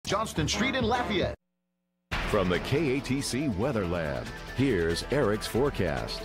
Johnston Street in Lafayette. From the KATC Weather Lab, here's Eric's forecast.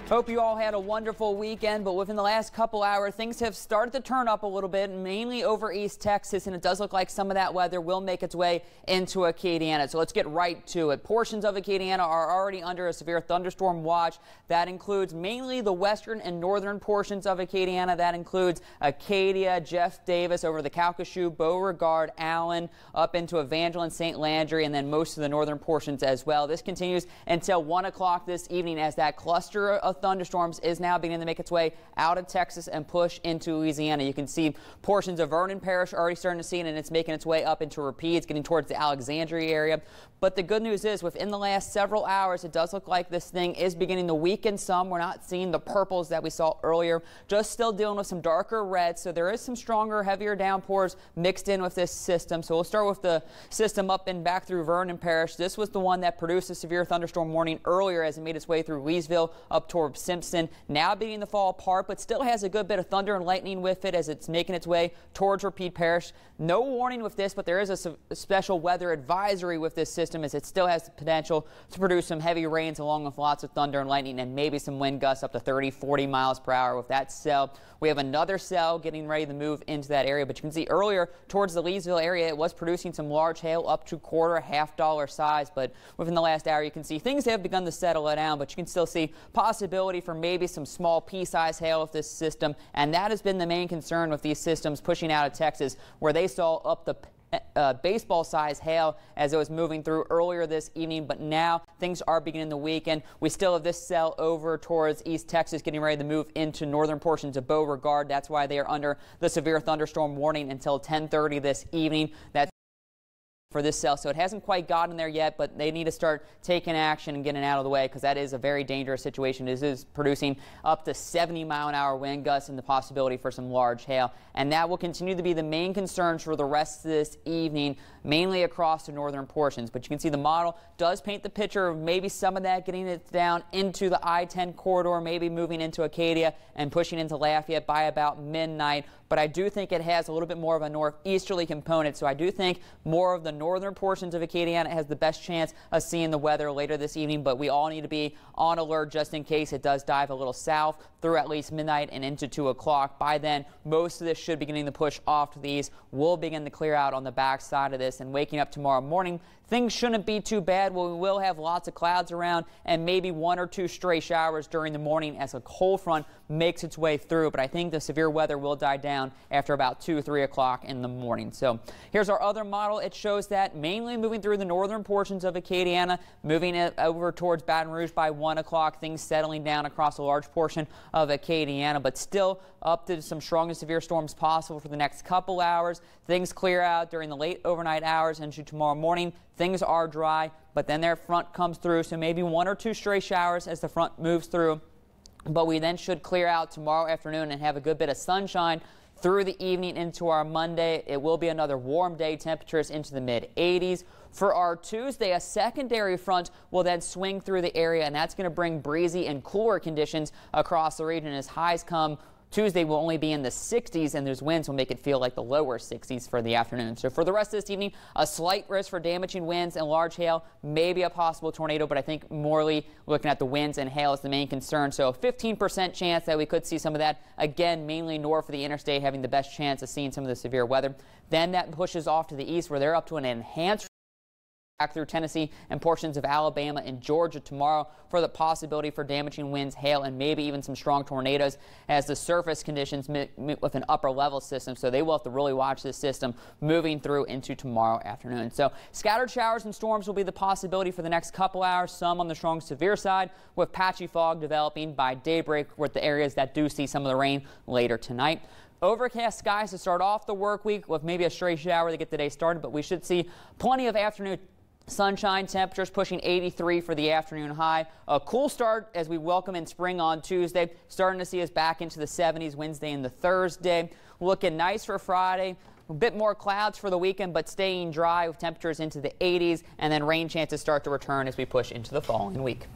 Hope you all had a wonderful weekend, but within the last couple hours, things have started to turn up a little bit, mainly over East Texas, and it does look like some of that weather will make its way into Acadiana. So let's get right to it. Portions of Acadiana are already under a severe thunderstorm watch. That includes mainly the western and northern portions of Acadiana. That includes Acadia, Jeff Davis over the Calcasieu, Beauregard, Allen, up into Evangeline, St. Landry, and then most of the northern portions as well. This continues until 1 o'clock this evening as that cluster of thunderstorms is now beginning to make its way out of Texas and push into Louisiana. You can see portions of Vernon Parish already starting to see it, and it's making its way up into Rapides, getting towards the Alexandria area. But the good news is within the last several hours, it does look like this thing is beginning to weaken some. We're not seeing the purples that we saw earlier, just still dealing with some darker reds. So there is some stronger, heavier downpours mixed in with this system. So we'll start with the system up and back through Vernon Parish. This was the one that produced a severe thunderstorm warning earlier as it made its way through Leesville up towards Simpson. Now beginning to fall apart, but still has a good bit of thunder and lightning with it as it's making its way towards Rapide Parish. No warning with this, but there is a special weather advisory with this system as it still has the potential to produce some heavy rains along with lots of thunder and lightning and maybe some wind gusts up to 30-40 miles per hour with that cell. We have another cell getting ready to move into that area, but you can see earlier towards the Leesville area it was producing some large hail up to quarter, $half size, but within the last hour you can see things have begun to settle down, but you can still see possibility for maybe some small pea-sized hail with this system, and that has been the main concern with these systems pushing out of Texas, where they saw up the baseball-sized hail as it was moving through earlier this evening, but now things are beginning to weaken. We still have this cell over towards East Texas getting ready to move into northern portions of Beauregard. That's why they are under the severe thunderstorm warning until 10:30 this evening. That's for this cell, so it hasn't quite gotten there yet, but they need to start taking action and getting out of the way because that is a very dangerous situation. It is producing up to 70-mile-an-hour wind gusts and the possibility for some large hail, and that will continue to be the main concerns for the rest of this evening, mainly across the northern portions. But you can see the model does paint the picture of maybe some of that getting it down into the I-10 corridor, maybe moving into Acadia and pushing into Lafayette by about midnight. But I do think it has a little bit more of a northeasterly component, so I do think more of the northern portions of Acadiana has the best chance of seeing the weather later this evening, but we all need to be on alert just in case it does dive a little south through at least midnight and into 2 o'clock. By then, most of this should be beginning to push off to the east. We'll begin to clear out on the back side of this, and waking up tomorrow morning, things shouldn't be too bad. Well, we will have lots of clouds around and maybe 1 or 2 stray showers during the morning as a cold front makes its way through, but I think the severe weather will die down after about 2-3 o'clock in the morning. So here's our other model. It shows that mainly moving through the northern portions of Acadiana, moving it over towards Baton Rouge by 1 o'clock, things settling down across a large portion of Acadiana, but still up to some strong and severe storms possible for the next couple hours. Things clear out during the late overnight hours into tomorrow morning. Things are dry, but then their front comes through, so maybe 1 or 2 stray showers as the front moves through. But we then should clear out tomorrow afternoon and have a good bit of sunshine through the evening into our Monday. It will be another warm day, temperatures into the mid-80s. For our Tuesday, a secondary front will then swing through the area, and that's going to bring breezy and cooler conditions across the region as highs come. Tuesday will only be in the 60s, and those winds will make it feel like the lower 60s for the afternoon. So for the rest of this evening, a slight risk for damaging winds and large hail, maybe a possible tornado, but I think morely looking at the winds and hail is the main concern. So a 15% chance that we could see some of that, again, mainly north of the interstate, having the best chance of seeing some of the severe weather. Then that pushes off to the east where they're up to an enhanced back through Tennessee and portions of Alabama and Georgia tomorrow for the possibility for damaging winds, hail, and maybe even some strong tornadoes as the surface conditions meet with an upper level system. So they will have to really watch this system moving through into tomorrow afternoon. So scattered showers and storms will be the possibility for the next couple hours, some on the strong severe side with patchy fog developing by daybreak with the areas that do see some of the rain later tonight. Overcast skies to start off the work week with maybe a stray shower to get the day started, but we should see plenty of afternoon sunshine, temperatures pushing 83 for the afternoon high. A cool start as we welcome in spring on Tuesday. Starting to see us back into the 70s Wednesday and the Thursday. Looking nice for Friday. A bit more clouds for the weekend, but staying dry with temperatures into the 80s. And then rain chances start to return as we push into the following week.